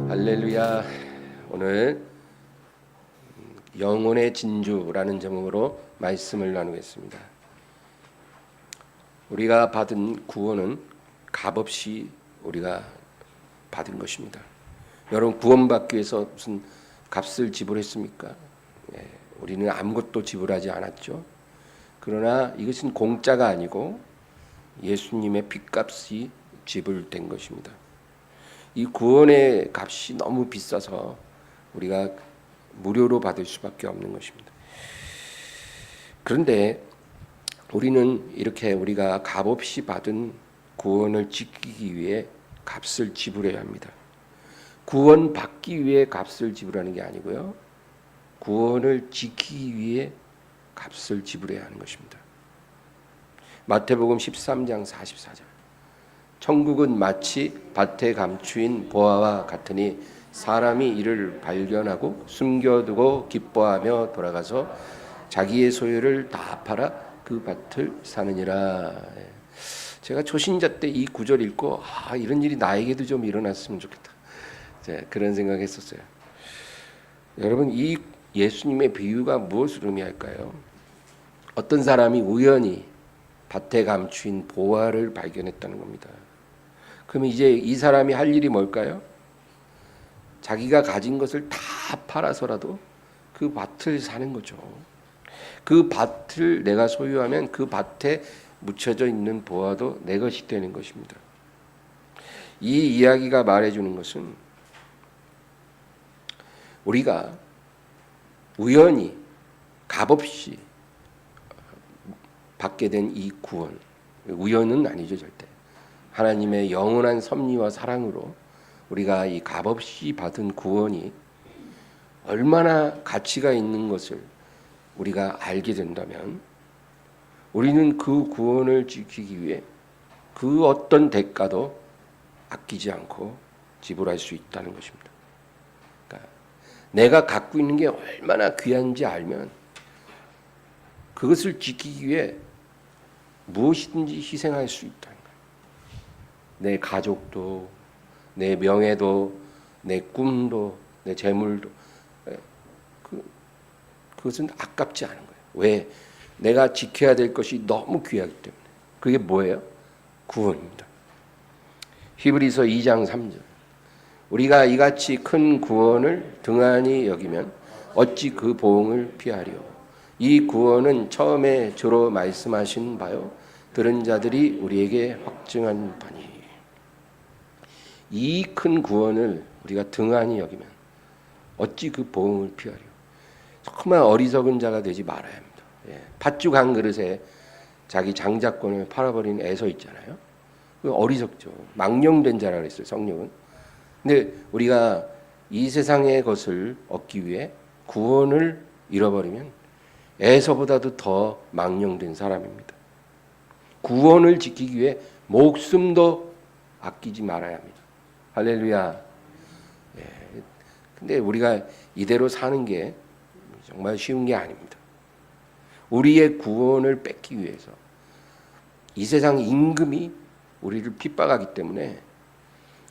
할렐루야. 오늘 영혼의 진주라는 제목으로 말씀을 나누겠습니다. 우리가 받은 구원은 값없이 우리가 받은 것입니다. 여러분, 구원받기 위해서 무슨 값을 지불했습니까? 우리는 아무것도 지불하지 않았죠. 그러나 이것은 공짜가 아니고 예수님의 핏값이 지불된 것입니다. 이 구원의 값이 너무 비싸서 우리가 무료로 받을 수밖에 없는 것입니다. 그런데 우리는 이렇게 우리가 값없이 받은 구원을 지키기 위해 값을 지불해야 합니다. 구원 받기 위해 값을 지불하는 게 아니고요, 구원을 지키기 위해 값을 지불해야 하는 것입니다. 마태복음 13장 44절. 천국은 마치 밭에 감추인 보화와 같으니 사람이 이를 발견하고 숨겨두고 기뻐하며 돌아가서 자기의 소유를 다 팔아 그 밭을 사느니라. 제가 초신자 때 이 구절 읽고 이런 일이 나에게도 좀 일어났으면 좋겠다, 그런 생각했었어요. 여러분, 이 예수님의 비유가 무엇을 의미할까요? 어떤 사람이 우연히 밭에 감추인 보화를 발견했다는 겁니다. 그러면 이제 이 사람이 할 일이 뭘까요? 자기가 가진 것을 다 팔아서라도 그 밭을 사는 거죠. 그 밭을 내가 소유하면 그 밭에 묻혀져 있는 보화도 내 것이 되는 것입니다. 이 이야기가 말해주는 것은 우리가 우연히 값없이 받게 된 이 구원, 우연은 아니죠, 절대. 하나님의 영원한 섭리와 사랑으로 우리가 이 값없이 받은 구원이 얼마나 가치가 있는 것을 우리가 알게 된다면 우리는 그 구원을 지키기 위해 그 어떤 대가도 아끼지 않고 지불할 수 있다는 것입니다. 그러니까 내가 갖고 있는 게 얼마나 귀한지 알면 그것을 지키기 위해 무엇이든지 희생할 수 있다는 거예요. 내 가족도, 내 명예도, 내 꿈도, 내 재물도, 그것은 아깝지 않은 거예요. 왜? 내가 지켜야 될 것이 너무 귀하기 때문에. 그게 뭐예요? 구원입니다. 히브리서 2장 3절. 우리가 이같이 큰 구원을 등한히 여기면 어찌 그 보응을 피하리요. 이 구원은 처음에 주로 말씀하신 바요, 들은 자들이 우리에게 확증한 바니. 이 큰 구원을 우리가 등한히 여기면 어찌 그 보응을 피하리요. 정말 어리석은 자가 되지 말아야 합니다. 팥죽 한 그릇에 자기 장자권을 팔아버린 에서 있잖아요. 어리석죠. 망령된 자라 그랬어요, 성령은. 근데 우리가 이 세상의 것을 얻기 위해 구원을 잃어버리면 에서보다도 더 망령된 사람입니다. 구원을 지키기 위해 목숨도 아끼지 말아야 합니다. 할렐루야. 근데 우리가 이대로 사는 게 정말 쉬운 게 아닙니다. 우리의 구원을 뺏기 위해서 이 세상 임금이 우리를 핍박하기 때문에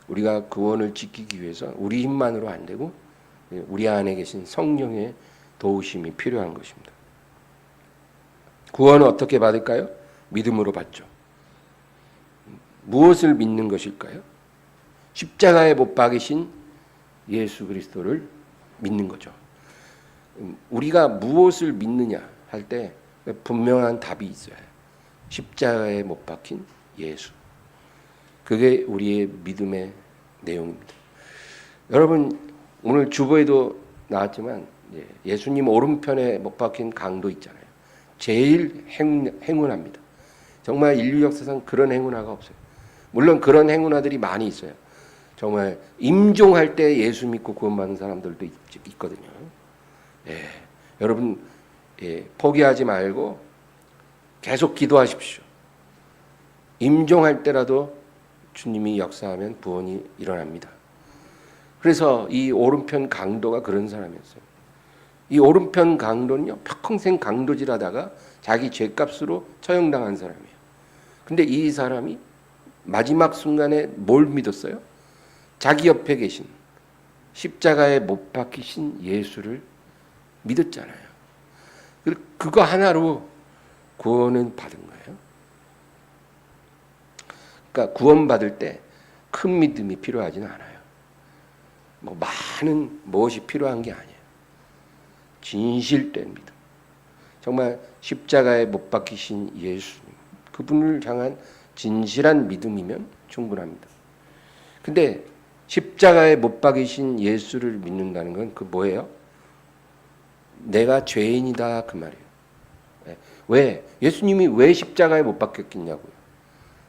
우리가 구원을 지키기 위해서 우리 힘만으로 안 되고 우리 안에 계신 성령의 도우심이 필요한 것입니다. 구원은 어떻게 받을까요? 믿음으로 받죠. 무엇을 믿는 것일까요? 십자가에 못 박이신 예수 그리스도를 믿는 거죠. 우리가 무엇을 믿느냐 할 때 분명한 답이 있어야 해요. 십자가에 못 박힌 예수. 그게 우리의 믿음의 내용입니다. 여러분, 오늘 주보에도 나왔지만 예수님 오른편에 못 박힌 강도 있잖아요. 제일 행운합니다. 정말 인류 역사상 그런 행운아가 없어요. 물론 그런 행운아들이 많이 있어요. 정말 임종할 때 예수 믿고 구원받는 사람들도 있거든요. 여러분, 포기하지 말고 계속 기도하십시오. 임종할 때라도 주님이 역사하면 구원이 일어납니다. 그래서 이 오른편 강도가 그런 사람이었어요. 이 오른편 강도는요, 평생 강도질하다가 자기 죄값으로 처형당한 사람이에요. 근데 이 사람이 마지막 순간에 뭘 믿었어요? 자기 옆에 계신 십자가에 못 박히신 예수를 믿었잖아요. 그거 하나로 구원은 받은 거예요. 그러니까 구원받을 때 큰 믿음이 필요하지는 않아요. 뭐 많은 무엇이 필요한 게 아니에요. 진실된 믿음. 정말 십자가에 못 박히신 예수님, 그분을 향한 진실한 믿음이면 충분합니다. 근데 십자가에 못 박히신 예수를 믿는다는 건 그 뭐예요? 내가 죄인이다 그 말이에요. 왜? 예수님이 왜 십자가에 못 박혔겠냐고요.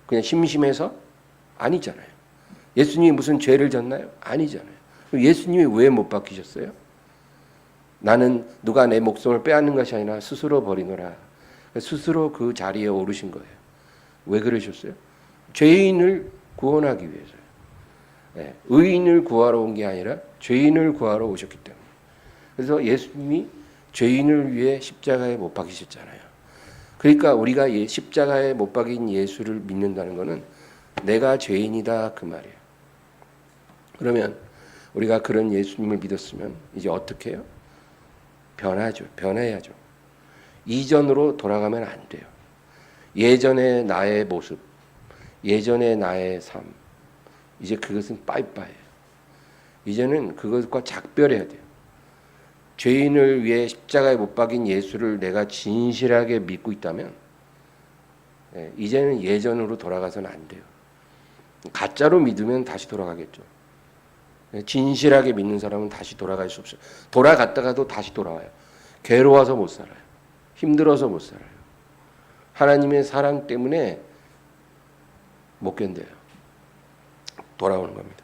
그냥 심심해서? 아니잖아요. 예수님이 무슨 죄를 졌나요? 아니잖아요. 예수님이 왜 못 박히셨어요? 나는 누가 내 목숨을 빼앗는 것이 아니라 스스로 버리노라. 스스로 그 자리에 오르신 거예요. 왜 그러셨어요? 죄인을 구원하기 위해서요. 의인을 구하러 온 게 아니라 죄인을 구하러 오셨기 때문에. 그래서 예수님이 죄인을 위해 십자가에 못 박히셨잖아요. 그러니까 우리가 십자가에 못 박인 예수를 믿는다는 것은 내가 죄인이다 그 말이에요. 그러면 우리가 그런 예수님을 믿었으면 이제 어떻게 해요? 변하죠. 변해야죠. 이전으로 돌아가면 안 돼요. 예전의 나의 모습, 예전의 나의 삶, 이제 그것은 빠이빠이예요. 이제는 그것과 작별해야 돼요. 죄인을 위해 십자가에 못 박인 예수를 내가 진실하게 믿고 있다면 이제는 예전으로 돌아가서는 안 돼요. 가짜로 믿으면 다시 돌아가겠죠. 진실하게 믿는 사람은 다시 돌아갈 수 없어요. 돌아갔다가도 다시 돌아와요. 괴로워서 못 살아요. 힘들어서 못 살아요. 하나님의 사랑 때문에 못 견뎌요. 돌아오는 겁니다.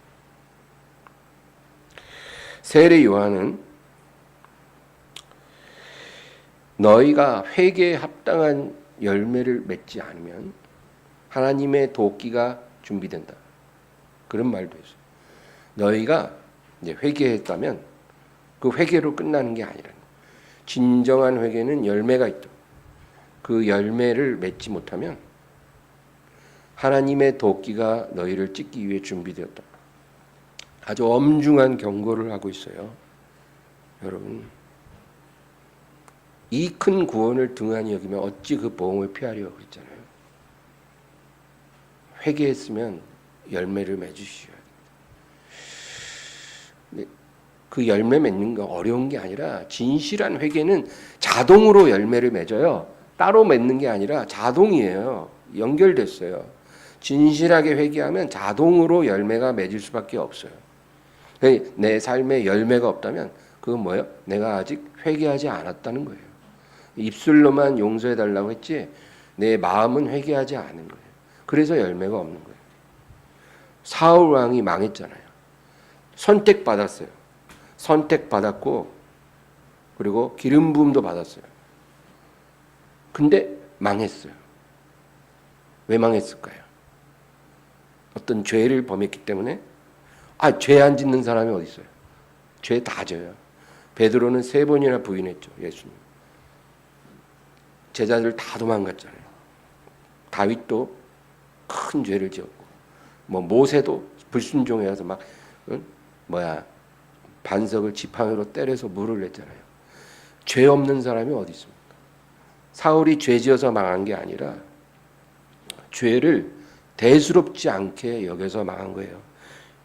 세례 요한은 너희가 회개에 합당한 열매를 맺지 않으면 하나님의 도끼가 준비된다. 그런 말도 했어요. 너희가 이제 회개했다면 그 회개로 끝나는 게 아니라 진정한 회개는 열매가 있다. 그 열매를 맺지 못하면 하나님의 도끼가 너희를 찢기 위해 준비되었다. 아주 엄중한 경고를 하고 있어요. 여러분, 이 큰 구원을 등한히 여기면 어찌 그 보응을 피하려 그랬잖아요. 회개했으면 열매를 맺으셔야 돼요. 그 열매 맺는 거 어려운 게 아니라 진실한 회개는 자동으로 열매를 맺어요. 따로 맺는 게 아니라 자동이에요. 연결됐어요. 진실하게 회개하면 자동으로 열매가 맺을 수밖에 없어요. 내 삶에 열매가 없다면 그건 뭐예요? 내가 아직 회개하지 않았다는 거예요. 입술로만 용서해달라고 했지 내 마음은 회개하지 않은 거예요. 그래서 열매가 없는 거예요. 사울 왕이 망했잖아요. 선택받았어요. 선택받았고 그리고 기름 부음도 받았어요. 근데 망했어요. 왜 망했을까요? 어떤 죄를 범했기 때문에. 죄 안 짓는 사람이 어디 있어요? 죄 다 져요. 베드로는 3번이나 부인했죠. 예수님. 제자들 다 도망갔잖아요. 다윗도 큰 죄를 지었고 모세도 불순종해서 막 반석을 지팡이로 때려서 물을 냈잖아요. 죄 없는 사람이 어디 있습니까? 사울이 죄 지어서 망한 게 아니라 죄를 대수롭지 않게 여겨서 망한 거예요.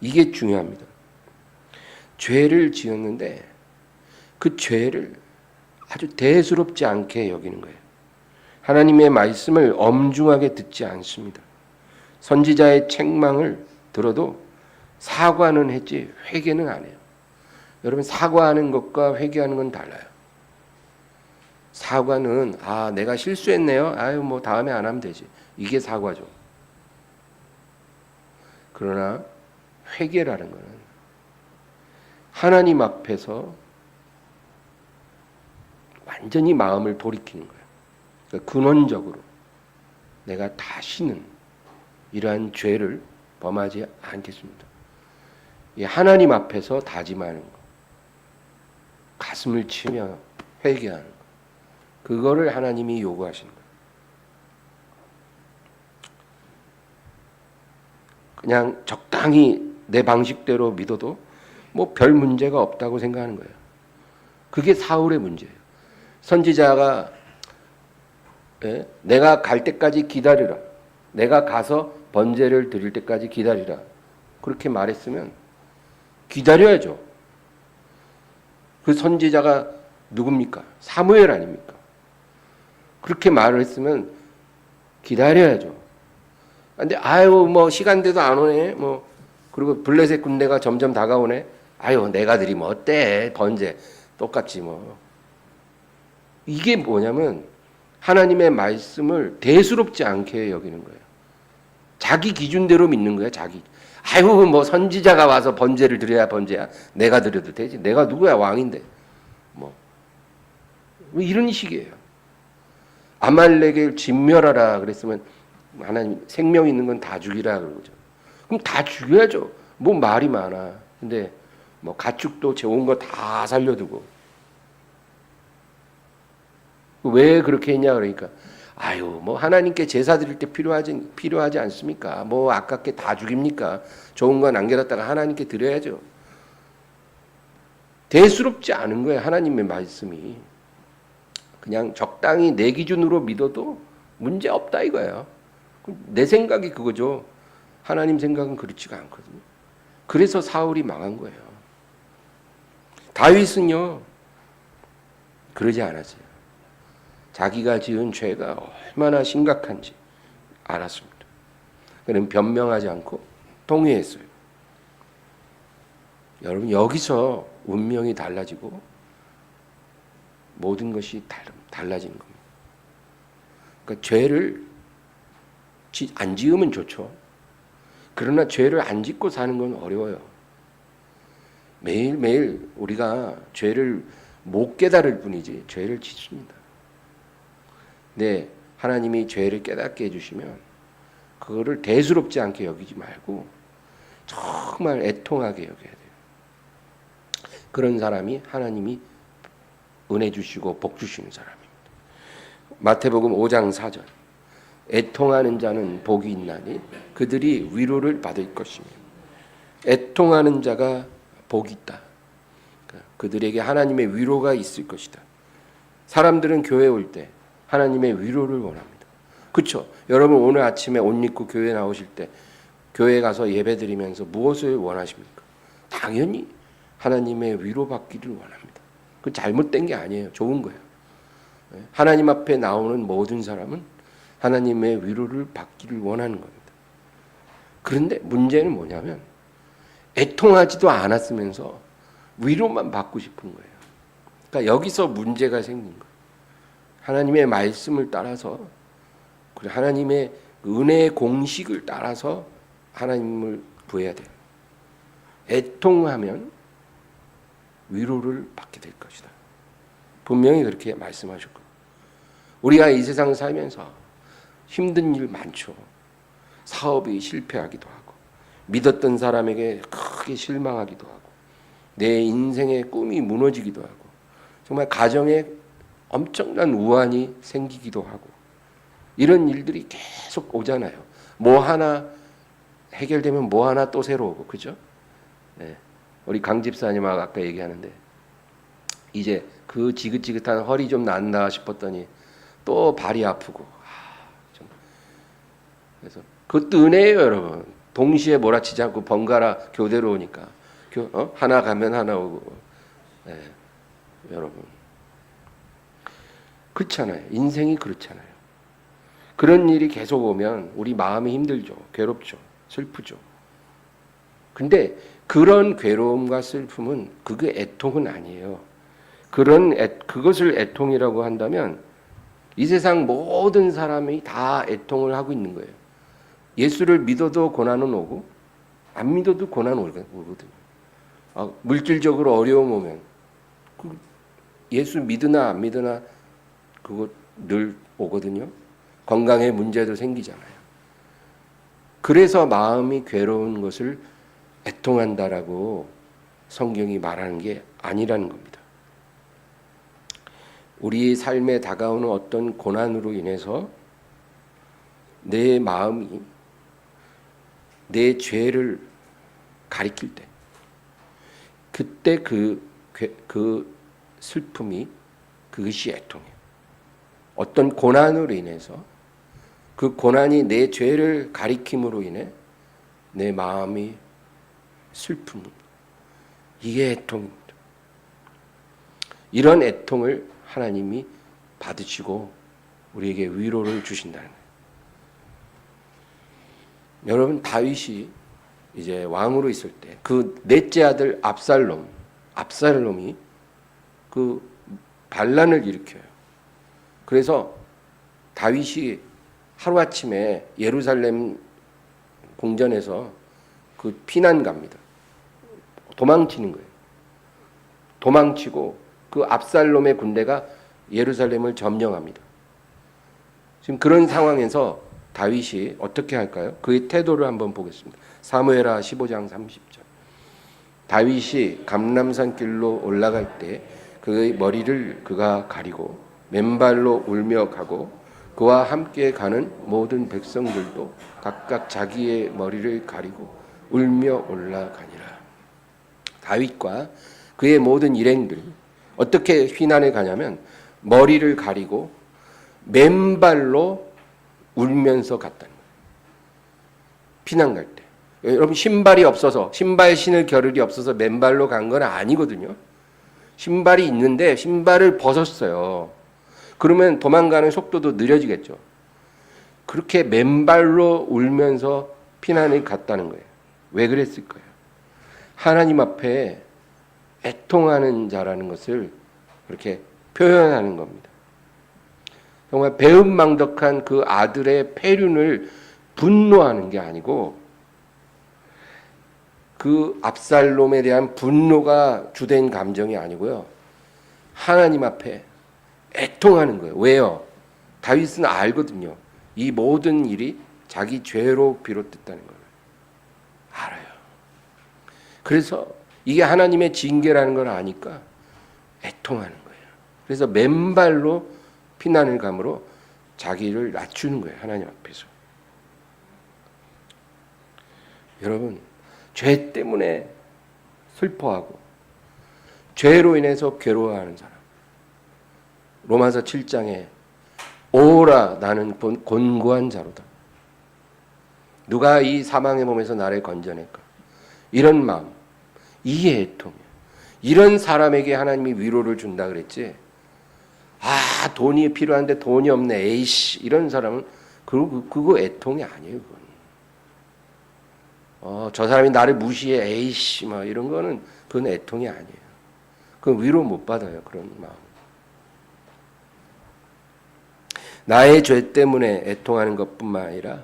이게 중요합니다. 죄를 지었는데 그 죄를 아주 대수롭지 않게 여기는 거예요. 하나님의 말씀을 엄중하게 듣지 않습니다. 선지자의 책망을 들어도 사과는 했지 회개는 안 해요. 여러분, 사과하는 것과 회개하는 건 달라요. 사과는 내가 실수했네요. 다음에 안 하면 되지. 이게 사과죠. 그러나 회개라는 것은 하나님 앞에서 완전히 마음을 돌이키는 거예요. 그러니까 근원적으로 내가 다시는 이러한 죄를 범하지 않겠습니다. 하나님 앞에서 다짐하는 거, 가슴을 치며 회개하는 거, 그거를 하나님이 요구하시는 거예요. 그냥 적당히 내 방식대로 믿어도 뭐 별 문제가 없다고 생각하는 거예요. 그게 사울의 문제예요. 선지자가 내가 갈 때까지 기다리라. 내가 가서 번제를 드릴 때까지 기다리라. 그렇게 말했으면 기다려야죠. 그 선지자가 누굽니까? 사무엘 아닙니까? 그렇게 말을 했으면 기다려야죠. 근데 아유 뭐 시간 돼도 안 오네. 뭐 그리고 블레셋 군대가 점점 다가오네. 아유 내가 드리면 어때? 번제 똑같지 뭐. 이게 뭐냐면 하나님의 말씀을 대수롭지 않게 여기는 거예요. 자기 기준대로 믿는 거예요. 자기. 아유 뭐 선지자가 와서 번제를 드려야 번제야. 내가 드려도 되지. 내가 누구야 왕인데. 뭐 이런 식이에요. 아말렉을 진멸하라 그랬으면 하나님 생명 있는 건 다 죽이라 그러죠. 그럼 다 죽여야죠. 뭐 말이 많아. 근데 뭐 가축도 좋은 거 다 살려두고 왜 그렇게 했냐 그러니까 아유 뭐 하나님께 제사 드릴 때 필요하지 않습니까? 뭐 아깝게 다 죽입니까? 좋은 거 남겨뒀다가 하나님께 드려야죠. 대수롭지 않은 거예요. 하나님의 말씀이. 그냥 적당히 내 기준으로 믿어도 문제 없다 이거예요. 내 생각이 그거죠. 하나님 생각은 그렇지가 않거든요. 그래서 사울이 망한 거예요. 다윗은요 그러지 않았어요. 자기가 지은 죄가 얼마나 심각한지 알았습니다. 그는 변명하지 않고 동의했어요. 여러분 여기서 운명이 달라지고 모든 것이 달라지는 겁니다. 그러니까 죄를 안 지으면 좋죠. 그러나 죄를 안 짓고 사는 건 어려워요. 매일매일 우리가 죄를 못 깨달을 뿐이지 죄를 짓습니다. 네, 하나님이 죄를 깨닫게 해주시면 그거를 대수롭지 않게 여기지 말고 정말 애통하게 여겨야 돼요. 그런 사람이 하나님이 은혜 주시고 복 주시는 사람입니다. 마태복음 5장 4절 애통하는 자는 복이 있나니 그들이 위로를 받을 것이며 애통하는 자가 복이 있다. 그들에게 하나님의 위로가 있을 것이다. 사람들은 교회에 올 때 하나님의 위로를 원합니다. 그렇죠? 여러분 오늘 아침에 옷 입고 교회 나오실 때 교회 가서 예배 드리면서 무엇을 원하십니까? 당연히 하나님의 위로받기를 원합니다. 그 잘못된 게 아니에요. 좋은 거예요. 하나님 앞에 나오는 모든 사람은 하나님의 위로를 받기를 원하는 겁니다. 그런데 문제는 뭐냐면 애통하지도 않았으면서 위로만 받고 싶은 거예요. 그러니까 여기서 문제가 생긴 거예요. 하나님의 말씀을 따라서 하나님의 은혜의 공식을 따라서 하나님을 구해야 돼요. 애통하면 위로를 받게 될 것이다. 분명히 그렇게 말씀하셨고 우리가 이 세상 살면서 힘든 일 많죠. 사업이 실패하기도 하고 믿었던 사람에게 크게 실망하기도 하고 내 인생의 꿈이 무너지기도 하고 정말 가정에 엄청난 우환이 생기기도 하고 이런 일들이 계속 오잖아요. 뭐 하나 해결되면 뭐 하나 또 새로 오고 그죠? 네. 우리 강 집사님하고 아까 얘기하는데 이제 그 지긋지긋한 허리 좀 낫나 싶었더니 또 발이 아프고 그래서 그것도 은혜예요 여러분. 동시에 몰아치지 않고 번갈아 교대로 오니까 하나 가면 하나 오고 네. 여러분 그렇잖아요. 인생이 그렇잖아요. 그런 일이 계속 오면 우리 마음이 힘들죠. 괴롭죠. 슬프죠. 근데 그런 괴로움과 슬픔은 그게 애통은 아니에요. 그것을 애통이라고 한다면 이 세상 모든 사람이 다 애통을 하고 있는 거예요. 예수를 믿어도 고난은 오고 안 믿어도 고난 오거든요. 물질적으로 어려움 오면 예수 믿으나 안 믿으나 그거 늘 오거든요. 건강에 문제도 생기잖아요. 그래서 마음이 괴로운 것을 애통한다라고 성경이 말하는 게 아니라는 겁니다. 우리 삶에 다가오는 어떤 고난으로 인해서 내 마음이 내 죄를 가리킬 때 그때 그 슬픔이 그것이 애통이에요. 어떤 고난으로 인해서 그 고난이 내 죄를 가리킴으로 인해 내 마음이 슬픔, 이게 애통입니다. 이런 애통을 하나님이 받으시고 우리에게 위로를 주신다는 거예요. 여러분, 다윗이 이제 왕으로 있을 때 그 넷째 아들 압살롬이 그 반란을 일으켜요. 그래서 다윗이 하루아침에 예루살렘 궁전에서 그 피난 갑니다. 도망치는 거예요. 도망치고 그 압살롬의 군대가 예루살렘을 점령합니다. 지금 그런 상황에서 다윗이 어떻게 할까요? 그의 태도를 한번 보겠습니다. 사무엘하 15장 30절. 다윗이 감람산 길로 올라갈 때 그의 머리를 그가 가리고 맨발로 울며 가고 그와 함께 가는 모든 백성들도 각각 자기의 머리를 가리고 울며 올라가니라. 다윗과 그의 모든 일행들이 어떻게 피난을 가냐면 머리를 가리고 맨발로 울면서 갔다는 거예요. 피난 갈 때. 여러분, 신발이 없어서, 신발 신을 겨를이 없어서 맨발로 간 건 아니거든요. 신발이 있는데 신발을 벗었어요. 그러면 도망가는 속도도 느려지겠죠. 그렇게 맨발로 울면서 피난을 갔다는 거예요. 왜 그랬을까요? 하나님 앞에 애통하는 자라는 것을 그렇게 표현하는 겁니다. 정말 배은망덕한 그 아들의 폐륜을 분노하는 게 아니고 그 압살롬에 대한 분노가 주된 감정이 아니고요. 하나님 앞에 애통하는 거예요. 왜요? 다윗은 알거든요. 이 모든 일이 자기 죄로 비롯됐다는 걸 알아요. 그래서 이게 하나님의 징계라는 걸 아니까 애통하는 거예요. 그래서 맨발로 피난을 감으로 자기를 낮추는 거예요. 하나님 앞에서. 여러분, 죄 때문에 슬퍼하고 죄로 인해서 괴로워하는 사람. 로마서 7장에 오라 나는 곤고한 자로다. 누가 이 사망의 몸에서 나를 건져낼까? 이런 마음, 이게 애통이에요. 이런 사람에게 하나님이 위로를 준다 그랬지. 아, 돈이 필요한데 돈이 없네. 에이씨, 이런 사람은 그거 애통이 아니에요. 그건. 저 사람이 나를 무시해. 에이씨, 막 이런 거는 그건 애통이 아니에요. 그건 위로 못 받아요. 그런 마음. 나의 죄 때문에 애통하는 것뿐만 아니라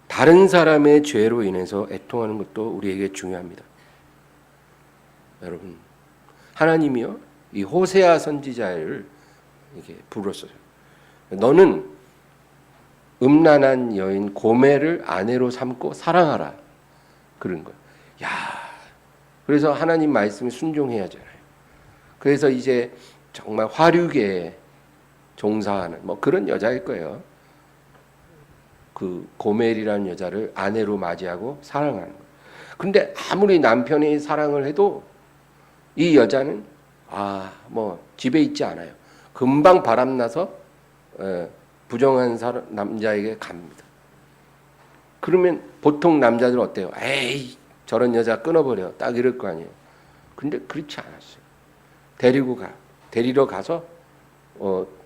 다른 사람의 죄로 인해서 애통하는 것도 우리에게 중요합니다. 여러분, 하나님이요, 이 호세아 선지자를 이렇게 불렀어요. 너는 음란한 여인 고멜을 아내로 삼고 사랑하라. 그런 거예요. 야, 그래서 하나님 말씀에 순종해야 하잖아요. 그래서 이제 정말 화류계에 종사하는 뭐 그런 여자일 거예요. 그 고멜이라는 여자를 아내로 맞이하고 사랑하는 거예요. 근데 아무리 남편이 사랑을 해도 이 여자는 뭐 집에 있지 않아요. 금방 바람나서 부정한 남자에게 갑니다. 그러면 보통 남자들 어때요? 에이, 저런 여자 끊어버려. 딱 이럴 거 아니에요. 근데 그렇지 않았어요. 데리러 가서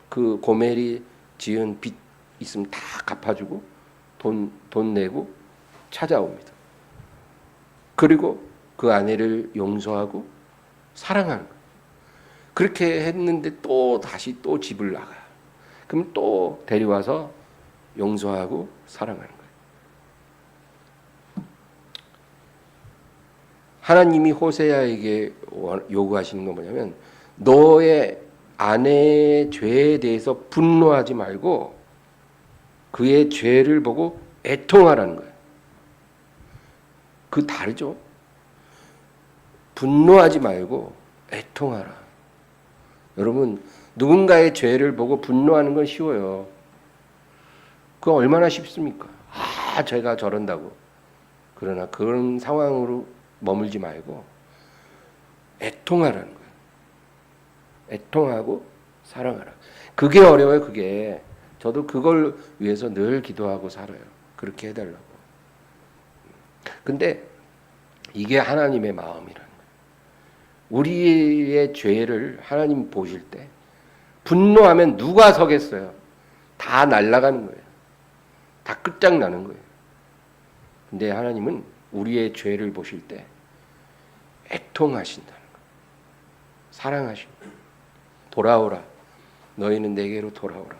그 고멜이 지은 빚 있으면 다 갚아주고 돈 내고 찾아옵니다. 그리고 그 아내를 용서하고 사랑하는 거예요. 그렇게 했는데 또 다시 또 집을 나가요. 그럼 또 데려와서 용서하고 사랑하는 거예요. 하나님이 호세아에게 요구하시는 건 뭐냐면 너의 아내의 죄에 대해서 분노하지 말고 그의 죄를 보고 애통하라는 거예요. 그 다르죠? 분노하지 말고 애통하라. 여러분, 누군가의 죄를 보고 분노하는 건 쉬워요. 그거 얼마나 쉽습니까? 제가 저런다고. 그러나 그런 상황으로 머물지 말고 애통하라는 거예요. 애통하고 사랑하라. 그게 어려워요. 그게. 저도 그걸 위해서 늘 기도하고 살아요. 그렇게 해달라고. 근데 이게 하나님의 마음이라는 거예요. 우리의 죄를 하나님 보실 때 분노하면 누가 서겠어요? 다 날아가는 거예요. 다 끝장나는 거예요. 근데 하나님은 우리의 죄를 보실 때 애통하신다는 거예요. 사랑하신다. 돌아오라. 너희는 내게로 돌아오라.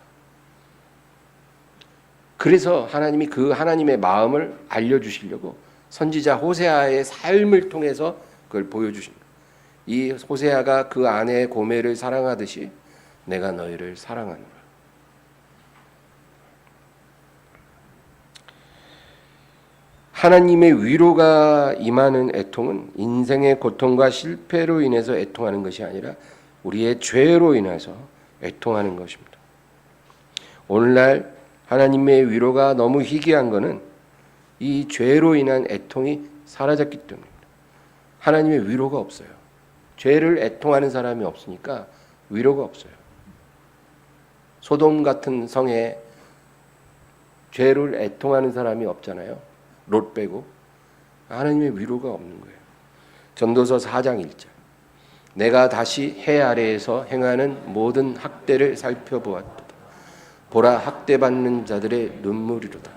그래서 하나님이 그 하나님의 마음을 알려주시려고 선지자 호세아의 삶을 통해서 그걸 보여주신 거예요. 이 호세아가 그 아내의 고멜을 사랑하듯이 내가 너희를 사랑하노라. 하나님의 위로가 임하는 애통은 인생의 고통과 실패로 인해서 애통하는 것이 아니라 우리의 죄로 인해서 애통하는 것입니다. 오늘날 하나님의 위로가 너무 희귀한 것은 이 죄로 인한 애통이 사라졌기 때문입니다. 하나님의 위로가 없어요. 죄를 애통하는 사람이 없으니까 위로가 없어요. 소돔 같은 성에 죄를 애통하는 사람이 없잖아요. 롯 빼고. 하나님의 위로가 없는 거예요. 전도서 4장 1절. 내가 다시 해 아래에서 행하는 모든 학대를 살펴보았다. 보라, 학대받는 자들의 눈물이로다.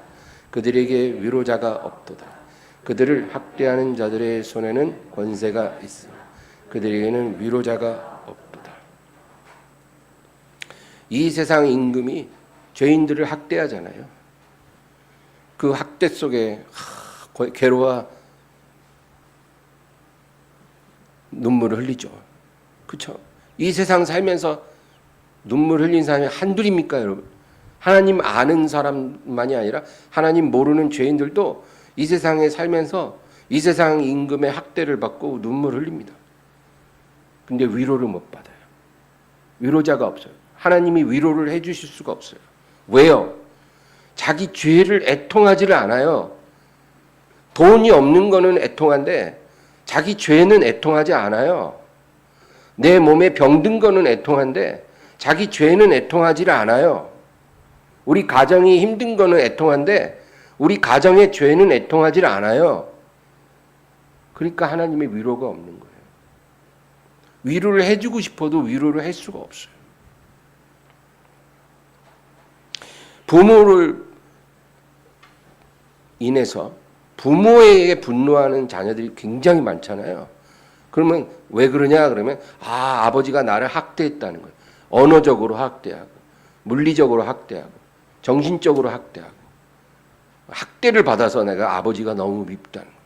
그들에게 위로자가 없도다. 그들을 학대하는 자들의 손에는 권세가 있어. 그들에게는 위로자가 없도다. 이 세상 임금이 죄인들을 학대하잖아요. 그 학대 속에 괴로워 눈물을 흘리죠. 그렇죠? 이 세상 살면서 눈물 흘린 사람이 한둘입니까, 여러분? 하나님 아는 사람만이 아니라 하나님 모르는 죄인들도 이 세상에 살면서 이 세상 임금의 학대를 받고 눈물 흘립니다. 근데 위로를 못 받아요. 위로자가 없어요. 하나님이 위로를 해주실 수가 없어요. 왜요? 자기 죄를 애통하지를 않아요. 돈이 없는 거는 애통한데 자기 죄는 애통하지 않아요. 내 몸에 병든 거는 애통한데 자기 죄는 애통하지를 않아요. 우리 가정이 힘든 거는 애통한데 우리 가정의 죄는 애통하지를 않아요. 그러니까 하나님의 위로가 없는 거예요. 위로를 해주고 싶어도 위로를 할 수가 없어요. 부모를 인해서 부모에게 분노하는 자녀들이 굉장히 많잖아요. 그러면 왜 그러냐 그러면 아버지가 나를 학대했다는 거예요. 언어적으로 학대하고 물리적으로 학대하고 정신적으로 학대하고 학대를 받아서 내가 아버지가 너무 밉다는 거예요.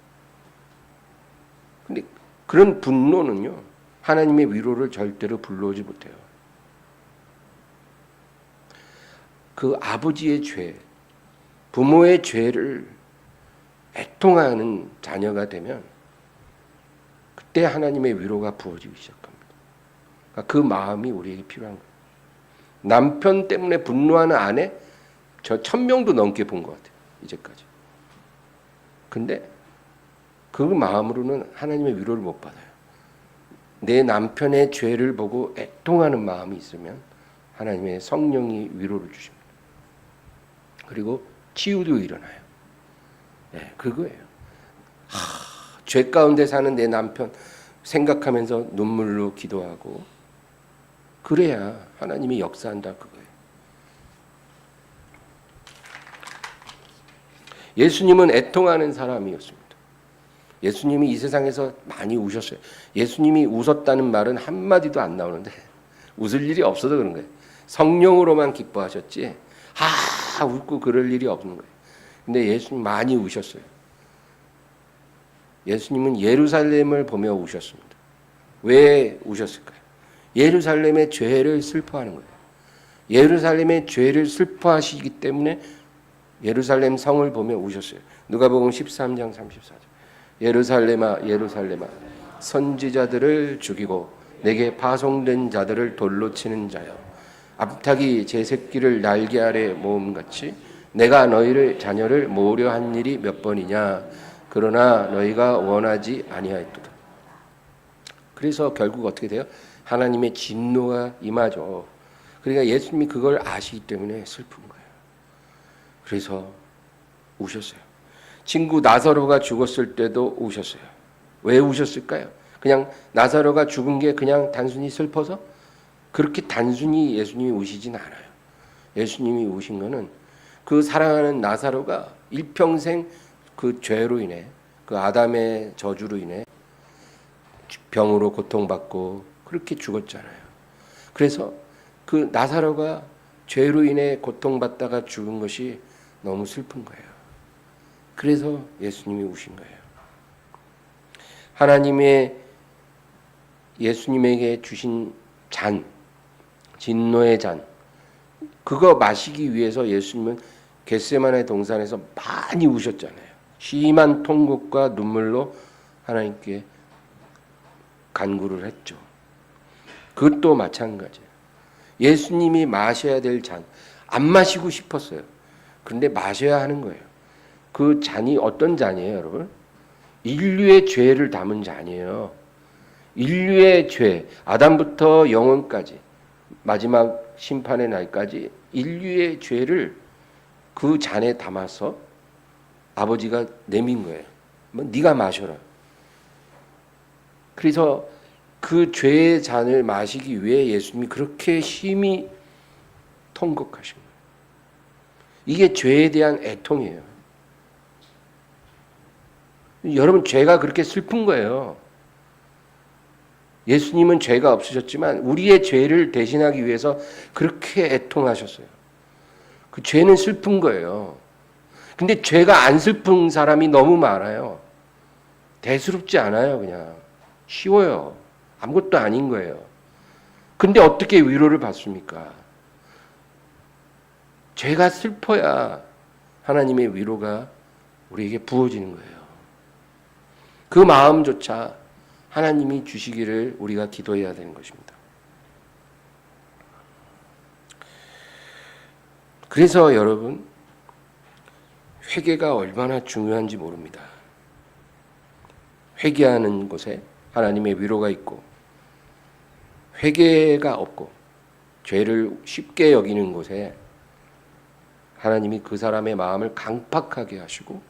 근데 그런 분노는요. 하나님의 위로를 절대로 불러오지 못해요. 그 아버지의 죄, 부모의 죄를 애통하는 자녀가 되면 그때 하나님의 위로가 부어지기 시작합니다. 그러니까 그 마음이 우리에게 필요한 거예요. 남편 때문에 분노하는 아내 저 1000명도 넘게 본 것 같아요. 이제까지. 근데 그 마음으로는 하나님의 위로를 못 받아요. 내 남편의 죄를 보고 애통하는 마음이 있으면 하나님의 성령이 위로를 주십니다. 그리고 치유도 일어나요. 네, 그거예요. 죄 가운데 사는 내 남편 생각하면서 눈물로 기도하고 그래야 하나님이 역사한다 그거예요. 예수님은 애통하는 사람이었습니다. 예수님이 이 세상에서 많이 우셨어요. 예수님이 웃었다는 말은 한마디도 안 나오는데 웃을 일이 없어서 그런 거예요. 성령으로만 기뻐하셨지 웃고 그럴 일이 없는 거예요. 근데 예수님 많이 우셨어요. 예수님은 예루살렘을 보며 우셨습니다. 왜 우셨을까요? 예루살렘의 죄를 슬퍼하는 거예요. 예루살렘의 죄를 슬퍼하시기 때문에 예루살렘 성을 보며 우셨어요. 누가복음 13장 34절. 예루살렘아 예루살렘아 선지자들을 죽이고 내게 파송된 자들을 돌로 치는 자여 암탉이 제 새끼를 날개 아래 모음같이 내가 너희를 자녀를 모으려 한 일이 몇 번이냐 그러나 너희가 원하지 아니하였도다. 그래서 결국 어떻게 돼요? 하나님의 진노가 임하죠. 그러니까 예수님이 그걸 아시기 때문에 슬픈 거예요. 그래서 우셨어요. 친구 나사로가 죽었을 때도 우셨어요. 왜 우셨을까요? 그냥 나사로가 죽은 게 그냥 단순히 슬퍼서? 그렇게 단순히 예수님이 우시진 않아요. 예수님이 우신 거는 그 사랑하는 나사로가 일평생 그 죄로 인해, 그 아담의 저주로 인해 병으로 고통받고 그렇게 죽었잖아요. 그래서 그 나사로가 죄로 인해 고통받다가 죽은 것이 너무 슬픈 거예요. 그래서 예수님이 우신 거예요. 하나님의 예수님에게 주신 잔, 진노의 잔, 그거 마시기 위해서 예수님은 겟세마네 동산에서 많이 우셨잖아요. 심한 통곡과 눈물로 하나님께 간구를 했죠. 그것도 마찬가지예요. 예수님이 마셔야 될 잔, 안 마시고 싶었어요. 그런데 마셔야 하는 거예요. 그 잔이 어떤 잔이에요, 여러분? 인류의 죄를 담은 잔이에요. 인류의 죄, 아담부터 영원까지, 마지막 심판의 날까지 인류의 죄를 그 잔에 담아서 아버지가 내민 거예요. 뭐 네가 마셔라. 그래서 그 죄의 잔을 마시기 위해 예수님이 그렇게 심히 통곡하신 거예요. 이게 죄에 대한 애통이에요. 여러분, 죄가 그렇게 슬픈 거예요. 예수님은 죄가 없으셨지만 우리의 죄를 대신하기 위해서 그렇게 애통하셨어요. 그 죄는 슬픈 거예요. 근데 죄가 안 슬픈 사람이 너무 많아요. 대수롭지 않아요, 그냥. 쉬워요. 아무것도 아닌 거예요. 근데 어떻게 위로를 받습니까? 죄가 슬퍼야 하나님의 위로가 우리에게 부어지는 거예요. 그 마음조차 하나님이 주시기를 우리가 기도해야 되는 것입니다. 그래서 여러분, 회개가 얼마나 중요한지 모릅니다. 회개하는 곳에 하나님의 위로가 있고, 회개가 없고 죄를 쉽게 여기는 곳에 하나님이 그 사람의 마음을 강팍하게 하시고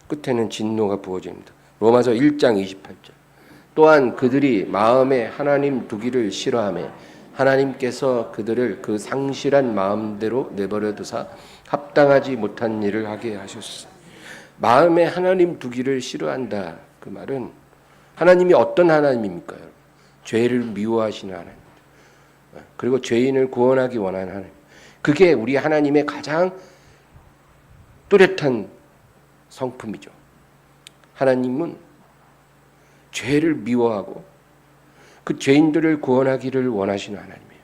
끝에는 진노가 부어집니다. 로마서 1장 28절. 또한 그들이 마음에 하나님 두기를 싫어하며 하나님께서 그들을 그 상실한 마음대로 내버려 두사 합당하지 못한 일을 하게 하셨으니. 마음에 하나님 두기를 싫어한다. 그 말은 하나님이 어떤 하나님입니까? 죄를 미워하시는 하나님. 그리고 죄인을 구원하기 원하는 하나님. 그게 우리 하나님의 가장 뚜렷한 성품이죠. 하나님은 죄를 미워하고 그 죄인들을 구원하기를 원하시는 하나님이에요.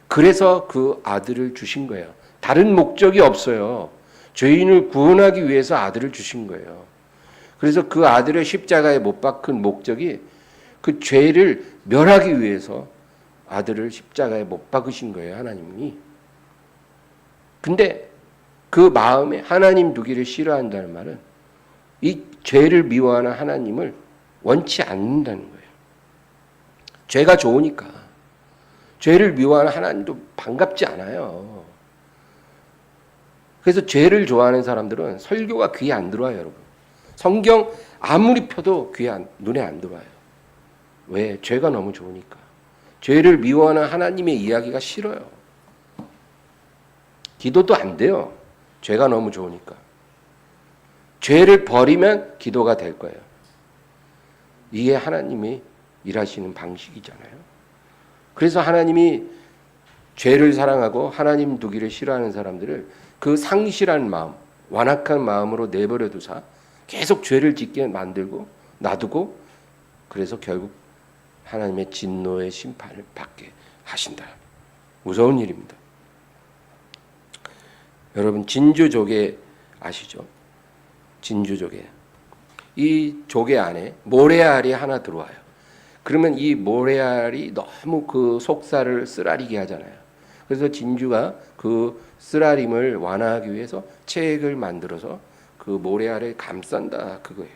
그래서 그 아들을 주신 거예요. 다른 목적이 없어요. 죄인을 구원하기 위해서 아들을 주신 거예요. 그래서 그 아들의 십자가에 못 박은 목적이 그 죄를 멸하기 위해서 아들을 십자가에 못 박으신 거예요, 하나님이. 근데 그 마음에 하나님 두기를 싫어한다는 말은 이 죄를 미워하는 하나님을 원치 않는다는 거예요. 죄가 좋으니까. 죄를 미워하는 하나님도 반갑지 않아요. 그래서 죄를 좋아하는 사람들은 설교가 귀에 안 들어와요, 여러분. 성경 아무리 펴도 눈에 안 들어와요. 왜? 죄가 너무 좋으니까. 죄를 미워하는 하나님의 이야기가 싫어요. 기도도 안 돼요. 죄가 너무 좋으니까. 죄를 버리면 기도가 될 거예요. 이게 하나님이 일하시는 방식이잖아요. 그래서 하나님이 죄를 사랑하고 하나님 두기를 싫어하는 사람들을 그 상실한 마음, 완악한 마음으로 내버려 두사 계속 죄를 짓게 만들고 놔두고, 그래서 결국 하나님의 진노의 심판을 받게 하신다. 무서운 일입니다. 여러분, 진주조개 아시죠? 진주조개. 이 조개 안에 모래알이 하나 들어와요. 그러면 이 모래알이 너무 그 속살을 쓰라리게 하잖아요. 그래서 진주가 그 쓰라림을 완화하기 위해서 체액을 만들어서 그 모래알을 감싼다, 그거예요.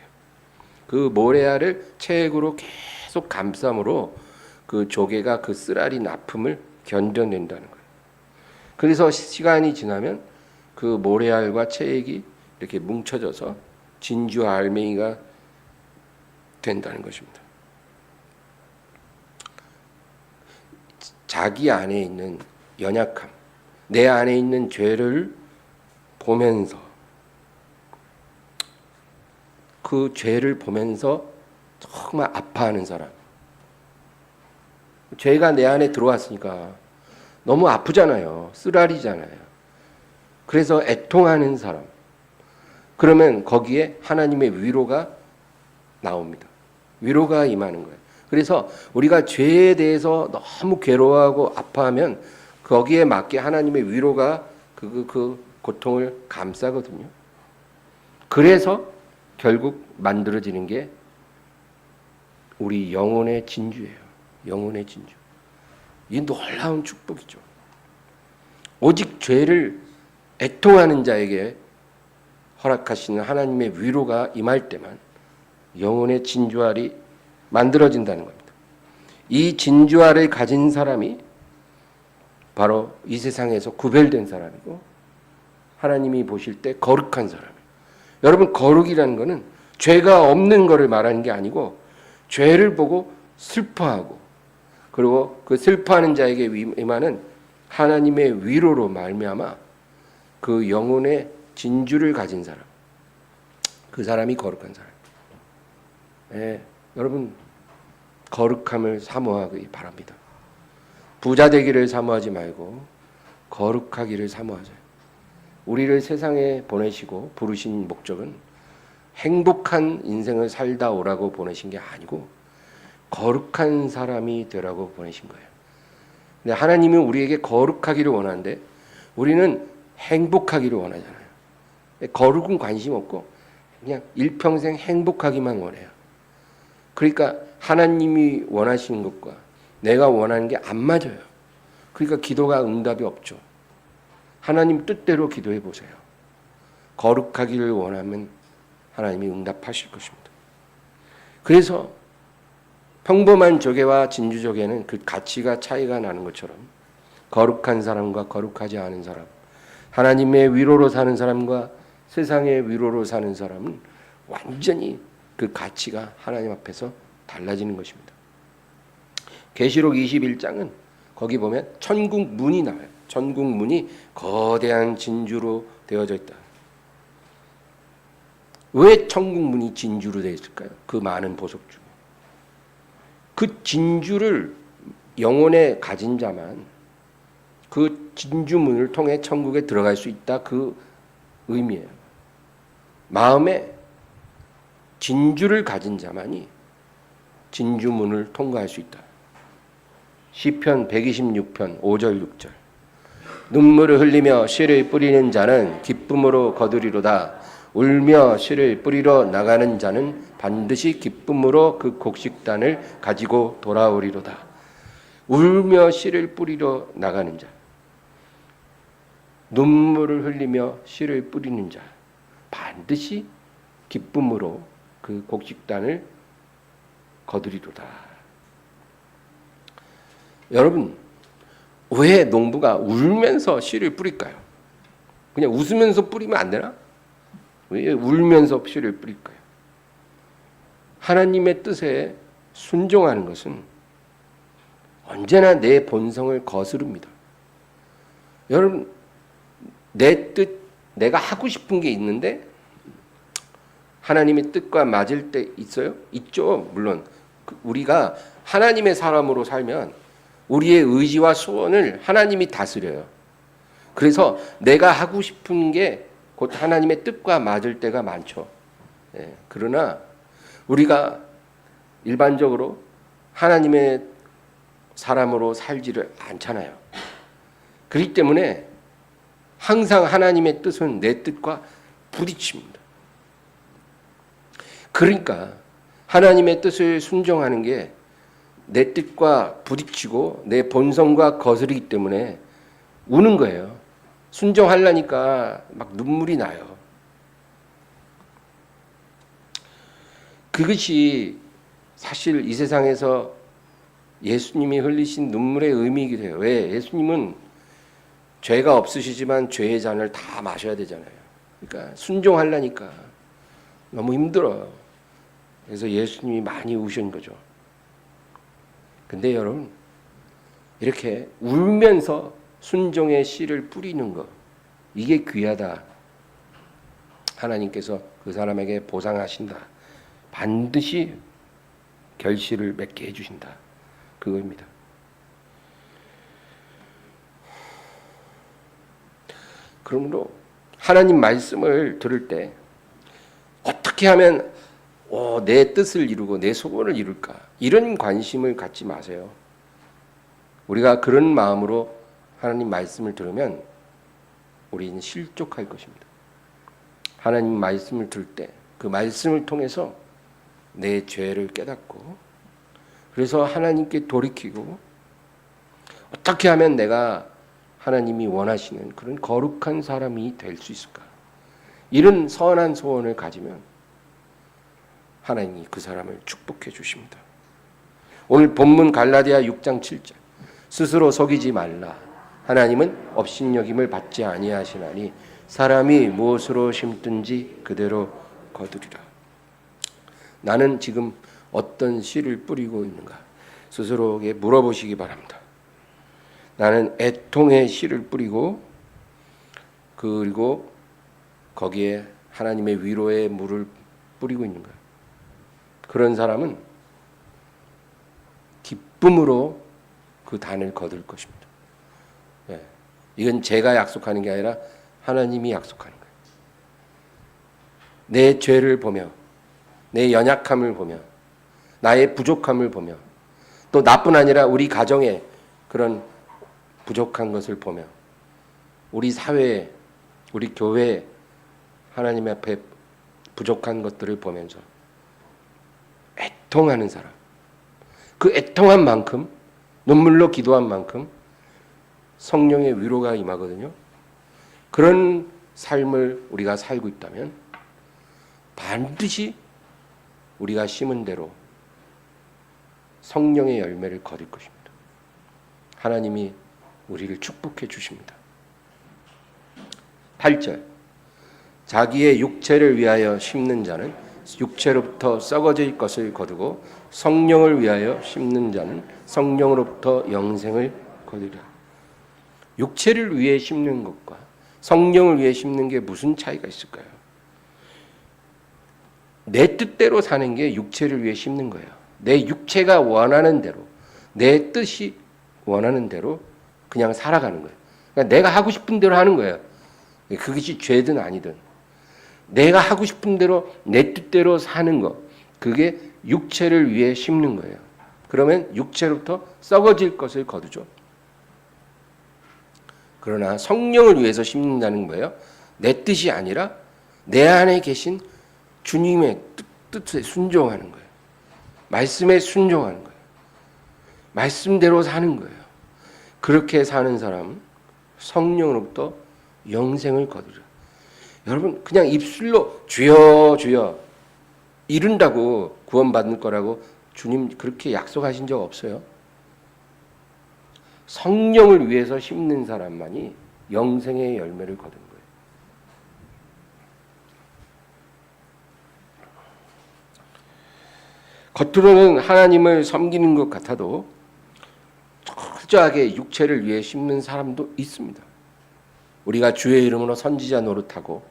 그 모래알을 체액으로 계속 계속 감싸므로 그 조개가 그 쓰라린 아픔을 견뎌낸다는 거예요. 그래서 시간이 지나면 그 모래알과 체액이 이렇게 뭉쳐져서 진주와 알맹이가 된다는 것입니다. 자기 안에 있는 연약함, 내 안에 있는 죄를 보면서 그 죄를 보면서 정말 아파하는 사람. 죄가 내 안에 들어왔으니까 너무 아프잖아요. 쓰라리잖아요. 그래서 애통하는 사람. 그러면 거기에 하나님의 위로가 나옵니다. 위로가 임하는 거예요. 그래서 우리가 죄에 대해서 너무 괴로워하고 아파하면 거기에 맞게 하나님의 위로가 그 고통을 감싸거든요. 그래서 결국 만들어지는 게 우리 영혼의 진주예요. 영혼의 진주. 이 놀라운 축복이죠. 오직 죄를 애통하는 자에게 허락하시는 하나님의 위로가 임할 때만 영혼의 진주알이 만들어진다는 겁니다. 이 진주알을 가진 사람이 바로 이 세상에서 구별된 사람이고 하나님이 보실 때 거룩한 사람이에요. 여러분, 거룩이라는 것은 죄가 없는 것을 말하는 게 아니고 죄를 보고 슬퍼하고 그리고 그 슬퍼하는 자에게 임하는 하나님의 위로로 말미암아 그 영혼의 진주를 가진 사람, 그 사람이 거룩한 사람. 예, 여러분 거룩함을 사모하기 바랍니다. 부자 되기를 사모하지 말고 거룩하기를 사모하세요. 우리를 세상에 보내시고 부르신 목적은 행복한 인생을 살다 오라고 보내신 게 아니고 거룩한 사람이 되라고 보내신 거예요. 근데 하나님은 우리에게 거룩하기를 원하는데 우리는 행복하기를 원하잖아요. 거룩은 관심 없고 그냥 일평생 행복하기만 원해요. 그러니까 하나님이 원하시는 것과 내가 원하는 게 안 맞아요. 그러니까 기도가 응답이 없죠. 하나님 뜻대로 기도해 보세요. 거룩하기를 원하면 하나님이 응답하실 것입니다. 그래서 평범한 조개와 진주 조개는 그 가치가 차이가 나는 것처럼 거룩한 사람과 거룩하지 않은 사람, 하나님의 위로로 사는 사람과 세상의 위로로 사는 사람은 완전히 그 가치가 하나님 앞에서 달라지는 것입니다. 계시록 21장은 거기 보면 천국 문이 나와요. 천국 문이 거대한 진주로 되어져 있다. 왜 천국 문이 진주로 되어 있을까요? 그 많은 보석 중에. 그 진주를 영혼에 가진 자만 그 진주문을 통해 천국에 들어갈 수 있다. 그 의미예요. 마음에 진주를 가진 자만이 진주문을 통과할 수 있다. 시편 126편 5절 6절. 눈물을 흘리며 씨를 뿌리는 자는 기쁨으로 거두리로다. 울며 씨를 뿌리러 나가는 자는 반드시 기쁨으로 그 곡식단을 가지고 돌아오리로다. 울며 씨를 뿌리러 나가는 자, 눈물을 흘리며 씨를 뿌리는 자, 반드시 기쁨으로 그 곡식단을 거두리로다. 여러분, 왜 농부가 울면서 씨를 뿌릴까요? 그냥 웃으면서 뿌리면 안 되나? 왜 울면서 씨를 뿌릴까요? 하나님의 뜻에 순종하는 것은 언제나 내 본성을 거스릅니다. 여러분, 내 뜻, 내가 하고 싶은 게 있는데 하나님의 뜻과 맞을 때 있어요? 있죠. 물론 우리가 하나님의 사람으로 살면 우리의 의지와 소원을 하나님이 다스려요. 그래서 내가 하고 싶은 게 곧 하나님의 뜻과 맞을 때가 많죠. 예, 그러나 우리가 일반적으로 하나님의 사람으로 살지를 않잖아요. 그렇기 때문에 항상 하나님의 뜻은 내 뜻과 부딪힙니다. 그러니까 하나님의 뜻을 순종하는 게 내 뜻과 부딪히고 내 본성과 거스르기 때문에 우는 거예요. 순종하려니까 막 눈물이 나요. 그것이 사실 이 세상에서 예수님이 흘리신 눈물의 의미이기도 해요. 왜? 예수님은 죄가 없으시지만 죄의 잔을 다 마셔야 되잖아요. 그러니까 순종하려니까 너무 힘들어요. 그래서 예수님이 많이 우신 거죠. 근데 여러분, 이렇게 울면서 순종의 씨를 뿌리는 거, 이게 귀하다. 하나님께서 그 사람에게 보상하신다. 반드시 결실을 맺게 해주신다. 그겁니다. 그러므로 하나님 말씀을 들을 때 어떻게 하면 내 뜻을 이루고 내 소원을 이룰까? 이런 관심을 갖지 마세요. 우리가 그런 마음으로 하나님 말씀을 들으면 우리는 실족할 것입니다. 하나님 말씀을 들을 때 그 말씀을 통해서 내 죄를 깨닫고 그래서 하나님께 돌이키고 어떻게 하면 내가 하나님이 원하시는 그런 거룩한 사람이 될 수 있을까? 이런 선한 소원을 가지면 하나님이 그 사람을 축복해 주십니다. 오늘 본문 갈라디아 6장 7절 스스로 속이지 말라. 하나님은 업신여김을 받지 아니하시나니 사람이 무엇으로 심든지 그대로 거두리라. 나는 지금 어떤 씨를 뿌리고 있는가? 스스로에게 물어보시기 바랍니다. 나는 애통의 씨를 뿌리고 그리고 거기에 하나님의 위로의 물을 뿌리고 있는가? 그런 사람은 기쁨으로 그 단을 거둘 것입니다. 이건 제가 약속하는 게 아니라 하나님이 약속하는 거예요. 내 죄를 보며 내 연약함을 보며 나의 부족함을 보며 또 나뿐 아니라 우리 가정에 그런 부족한 것을 보며 우리 사회에 우리 교회에 하나님 앞에 부족한 것들을 보면서 애통하는 사람, 그 애통한 만큼 눈물로 기도한 만큼 성령의 위로가 임하거든요. 그런 삶을 우리가 살고 있다면 반드시 우리가 심은 대로 성령의 열매를 거둘 것입니다. 하나님이 우리를 축복해 주십니다. 8절 자기의 육체를 위하여 심는 자는 육체로부터 썩어질 것을 거두고 성령을 위하여 심는 자는 성령으로부터 영생을 거두리라. 육체를 위해 심는 것과 성령을 위해 심는 게 무슨 차이가 있을까요? 내 뜻대로 사는 게 육체를 위해 심는 거예요. 내 육체가 원하는 대로, 내 뜻이 원하는 대로 그냥 살아가는 거예요. 그러니까 내가 하고 싶은 대로 하는 거예요. 그것이 죄든 아니든. 내가 하고 싶은 대로 내 뜻대로 사는 거, 그게 육체를 위해 심는 거예요. 그러면 육체로부터 썩어질 것을 거두죠. 그러나 성령을 위해서 심는다는 거예요. 내 뜻이 아니라 내 안에 계신 주님의 뜻에 순종하는 거예요. 말씀에 순종하는 거예요. 말씀대로 사는 거예요. 그렇게 사는 사람은 성령으로부터 영생을 거두려. 여러분 그냥 입술로 주여 주여 이른다고 구원받을 거라고 주님 그렇게 약속하신 적 없어요. 성령을 위해서 심는 사람만이 영생의 열매를 거둔 거예요. 겉으로는 하나님을 섬기는 것 같아도 철저하게 육체를 위해 심는 사람도 있습니다. 우리가 주의 이름으로 선지자 노릇하고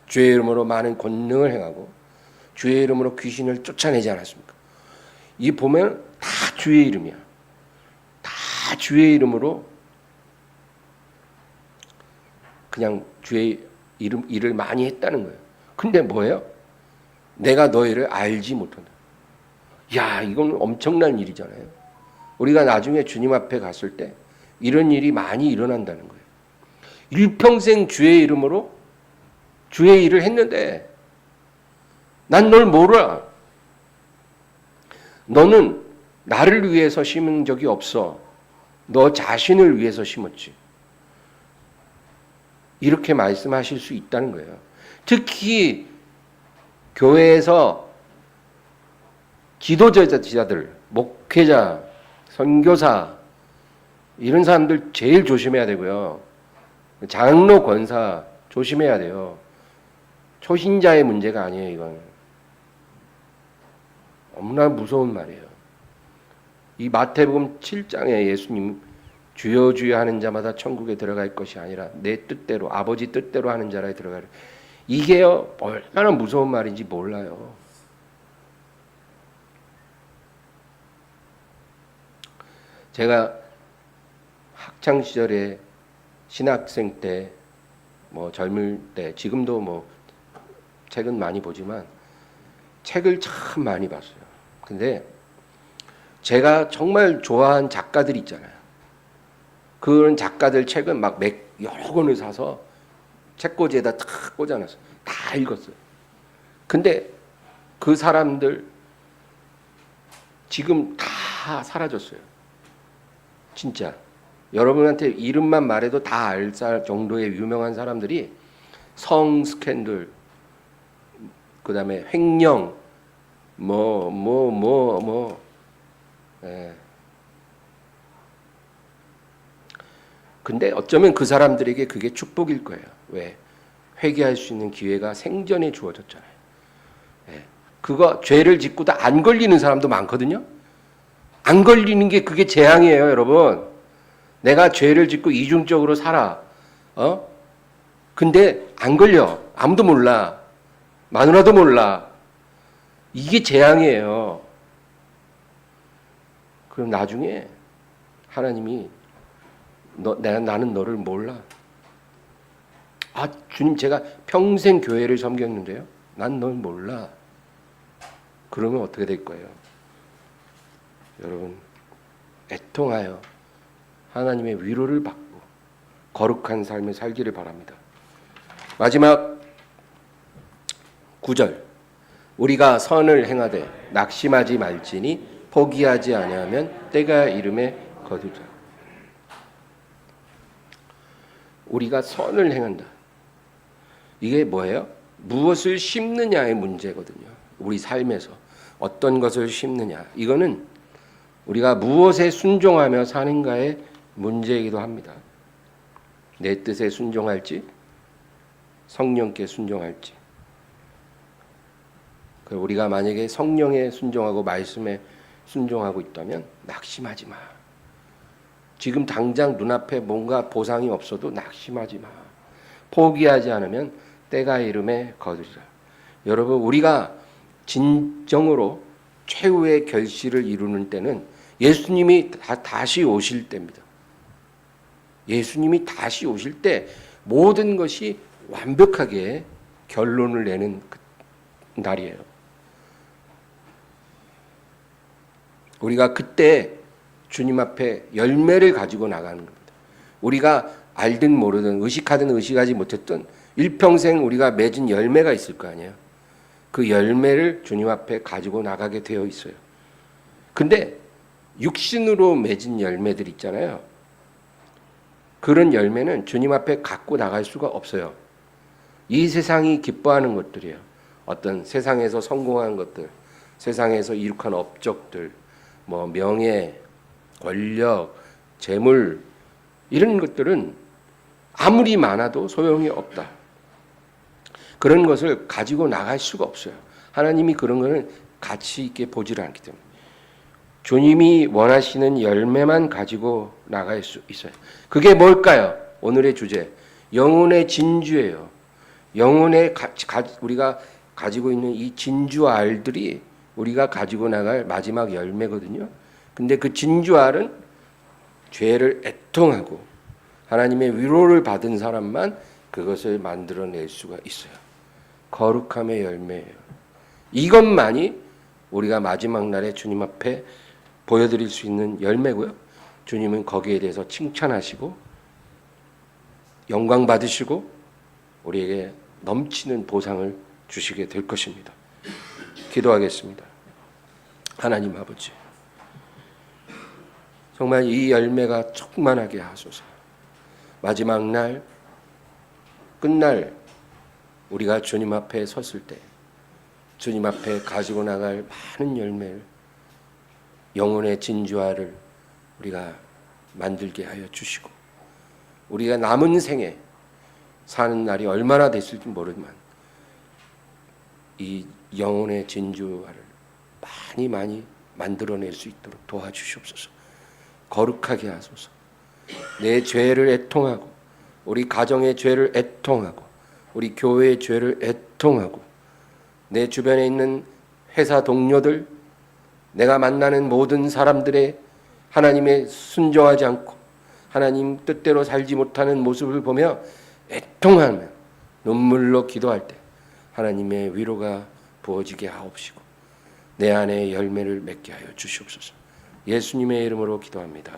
주의 이름으로 많은 권능을 행하고 주의 이름으로 귀신을 쫓아내지 않았습니까? 이 보면 다 주의 이름이야. 다 주의 이름으로 그냥 주의 이름 일을 많이 했다는 거예요. 근데 뭐예요? 내가 너희를 알지 못한다. 야, 이건 엄청난 일이잖아요. 우리가 나중에 주님 앞에 갔을 때 이런 일이 많이 일어난다는 거예요. 일평생 주의 이름으로 주의 일을 했는데 난 널 몰라. 너는 나를 위해서 심은 적이 없어. 너 자신을 위해서 심었지. 이렇게 말씀하실 수 있다는 거예요. 특히 교회에서 지도자들, 목회자, 선교사 이런 사람들 제일 조심해야 되고요. 장로, 권사 조심해야 돼요. 초신자의 문제가 아니에요. 이건 너무나 무서운 말이에요. 이 마태복음 7장에 예수님 주여 주여 하는 자마다 천국에 들어갈 것이 아니라 내 뜻대로 아버지 뜻대로 하는 자라에 들어가리. 이게요 얼마나 무서운 말인지 몰라요. 제가 학창 시절에 신학생 때 뭐 젊을 때 지금도 뭐 책은 많이 보지만 책을 참 많이 봤어요. 근데 제가 정말 좋아한 작가들 있잖아요. 그런 작가들 책은 막 여러 권을 사서 책꽂이에다 탁 꽂아놨어요. 다 읽었어요. 근데 그 사람들 지금 다 사라졌어요. 진짜. 여러분한테 이름만 말해도 다 알 정도의 유명한 사람들이 성 스캔들, 그 다음에 횡령, 예. 근데 어쩌면 그 사람들에게 그게 축복일 거예요. 왜? 회개할 수 있는 기회가 생전에 주어졌잖아요. 예. 그거 죄를 짓고도 안 걸리는 사람도 많거든요. 안 걸리는 게 그게 재앙이에요, 여러분. 내가 죄를 짓고 이중적으로 살아. 근데 안 걸려. 아무도 몰라. 마누라도 몰라. 이게 재앙이에요. 그럼 나중에 하나님이 나는 너를 몰라. 아, 주님 제가 평생 교회를 섬겼는데요. 난 널 몰라. 그러면 어떻게 될 거예요? 여러분, 애통하여 하나님의 위로를 받고 거룩한 삶을 살기를 바랍니다. 마지막 9절. 우리가 선을 행하되 낙심하지 말지니 포기하지 아니하면 때가 이름에 거두자. 우리가 선을 행한다. 이게 뭐예요? 무엇을 심느냐의 문제거든요. 우리 삶에서 어떤 것을 심느냐. 이거는 우리가 무엇에 순종하며 사는가의 문제이기도 합니다. 내 뜻에 순종할지 성령께 순종할지. 우리가 만약에 성령에 순종하고 말씀에 순종하고 있다면 낙심하지 마. 지금 당장 눈앞에 뭔가 보상이 없어도 낙심하지 마. 포기하지 않으면 때가 이름에 거두리라. 여러분, 우리가 진정으로 최후의 결실을 이루는 때는 예수님이 다시 오실 때입니다. 예수님이 다시 오실 때 모든 것이 완벽하게 결론을 내는 그 날이에요. 우리가 그때 주님 앞에 열매를 가지고 나가는 겁니다. 우리가 알든 모르든 의식하든 의식하지 못했든 일평생 우리가 맺은 열매가 있을 거 아니에요. 그 열매를 주님 앞에 가지고 나가게 되어 있어요. 근데 육신으로 맺은 열매들 있잖아요. 그런 열매는 주님 앞에 갖고 나갈 수가 없어요. 이 세상이 기뻐하는 것들이에요. 어떤 세상에서 성공한 것들, 세상에서 이룩한 업적들, 뭐 명예, 권력, 재물 이런 것들은 아무리 많아도 소용이 없다. 그런 것을 가지고 나갈 수가 없어요. 하나님이 그런 것을 가치 있게 보지를 않기 때문에. 주님이 원하시는 열매만 가지고 나갈 수 있어요. 그게 뭘까요? 오늘의 주제. 영혼의 진주예요. 영혼의 우리가 가지고 있는 이 진주알들이 우리가 가지고 나갈 마지막 열매거든요. 근데 그 진주알은 죄를 애통하고 하나님의 위로를 받은 사람만 그것을 만들어낼 수가 있어요. 거룩함의 열매예요. 이것만이 우리가 마지막 날에 주님 앞에 보여드릴 수 있는 열매고요. 주님은 거기에 대해서 칭찬하시고 영광 받으시고 우리에게 넘치는 보상을 주시게 될 것입니다. 기도하겠습니다. 하나님 아버지, 정말 이 열매가 충만하게 하소서. 마지막 날, 끝날 우리가 주님 앞에 섰을 때 주님 앞에 가지고 나갈 많은 열매를 영혼의 진주화를 우리가 만들게 하여 주시고, 우리가 남은 생에 사는 날이 얼마나 됐을지 모르지만 이 영혼의 진주화를 많이 만들어낼 수 있도록 도와주시옵소서. 거룩하게 하소서. 내 죄를 애통하고, 우리 가정의 죄를 애통하고, 우리 교회의 죄를 애통하고, 내 주변에 있는 회사 동료들, 내가 만나는 모든 사람들의 하나님의 순종하지 않고 하나님 뜻대로 살지 못하는 모습을 보며 애통하며 눈물로 기도할 때 하나님의 위로가 부어지게 하옵시고 내 안에 열매를 맺게 하여 주시옵소서. 예수님의 이름으로 기도합니다.